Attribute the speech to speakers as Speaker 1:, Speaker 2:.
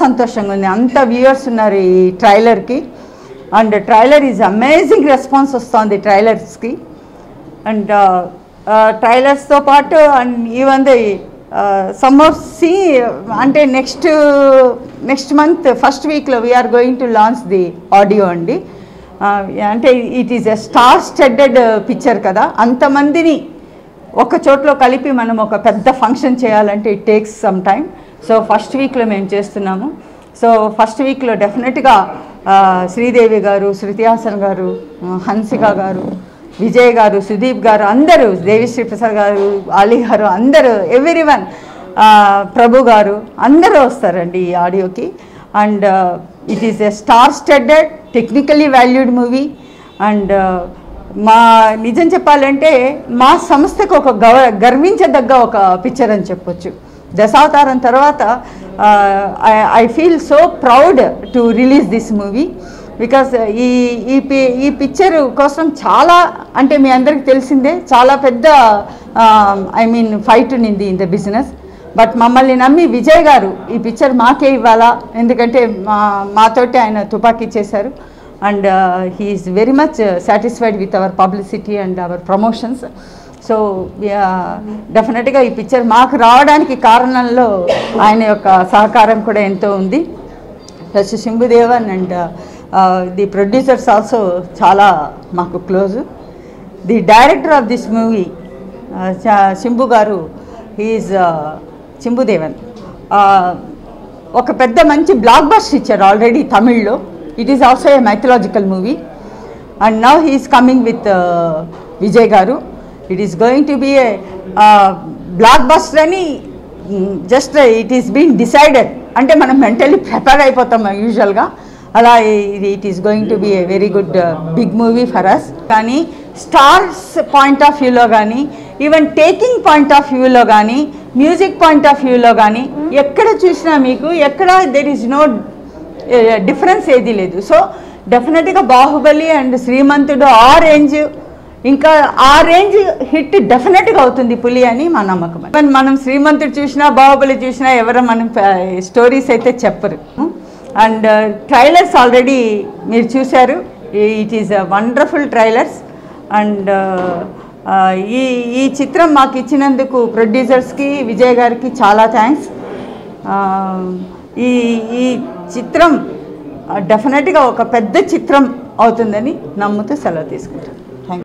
Speaker 1: సంతోషంగా ఉంది. అంత వ్యూవర్స్ ఉన్నారు ఈ ట్రైలర్కి. And trailer is amazing response వస్తుంది ట్రైలర్స్కి. అండ్ ట్రైలర్స్తో పాటు and even the sum of C అంటే నెక్స్ట్ మంత్ ఫస్ట్ వీక్లో we are going to launch the audio అండి. అంటే it is a star studded picture కదా, అంతమందిని ఒక చోట్లో కలిపి మనం ఒక పెద్ద ఫంక్షన్ చేయాలంటే it takes some time. So first వీక్లో మేము చేస్తున్నాము. సో ఫస్ట్ వీక్లో డెఫినెట్గా శ్రీదేవి గారు, శృతి హాసన్ గారు, హన్సిక గారు, విజయ్ గారు, సుదీప్ గారు, అందరూ, దేవిశ్రీ ప్రసాద్ గారు, అలీ గారు, అందరూ, ఎవ్రీవన్, ప్రభు గారు, అందరూ వస్తారండి ఈ ఆడియోకి. And it is a star studded technically valued movie. And మా నిజం చెప్పాలంటే మా సంస్థకు ఒక గర్వించదగ్గ ఒక పిక్చర్ అని చెప్పొచ్చు. దశావతారం తర్వాత I feel so proud to release this movie because ఈ పిక్చర్ కోసం చాలా అంటే మీ అందరికీ తెలిసిందే చాలా పెద్ద ఫైట్ ఉన్నింది ఇన్ ద బిజినెస్. బట్ మమ్మల్ని నమ్మి విజయ్ గారు ఈ పిక్చర్ మాకే ఇవ్వాలా, ఎందుకంటే మాతోటి ఆయన తుపాకీ చేశారు. And he is very much satisfied with our publicity and our promotions. So డెఫినెట్గా ఈ పిక్చర్ మాకు రావడానికి కారణంలో ఆయన యొక్క సహకారం కూడా ఎంతో ఉంది. Plus Shambhudevan and the producers also చాలా మాకు close. The director of this movie Shambhu garu, he is Shambhudevan, ఒక పెద్ద మంచి బ్లాక్ బస్టర్ ఇచ్చారు ఆల్రెడీ తమిళ్లో. It is also a mythological movie. And now he is coming with Vijay garu. It is going to be a blockbuster అని just it is been decided. అంటే మనం mentally prepare అయిపోతాం యూజువల్గా, అలా it is going to be A very good big movie for us. కానీ stars point of వ్యూలో కానీ, even taking point of వ్యూలో కానీ, మ్యూజిక్ పాయింట్ ఆఫ్ వ్యూలో కానీ ఎక్కడ చూసినా మీకు ఎక్కడ దెర్ ఈజ్ నో డిఫరెన్స్ ఏది లేదు. సో డెఫినెట్గా బాహుబలి అండ్ శ్రీమంతుడు ఆ రేంజ్, ఇంకా ఆ రేంజ్ హిట్ డెఫినెట్గా అవుతుంది పులి అని మా నమ్మకం. మనం శ్రీమంతుడు చూసినా బాహుబలి చూసినా ఎవరో మనం స్టోరీస్ అయితే చెప్పరు. అండ్ ట్రైలర్స్ ఆల్రెడీ మీరు చూశారు. It is wonderful trailers. And ఈ చిత్రం మాకు ఇచ్చినందుకు ప్రొడ్యూసర్స్కి, విజయ్ గారికి చాలా థ్యాంక్స్. ఈ చిత్రం డెఫినెట్గా ఒక పెద్ద చిత్రం అవుతుందని నమ్ముతూ సెలవు తీసుకుంటాను.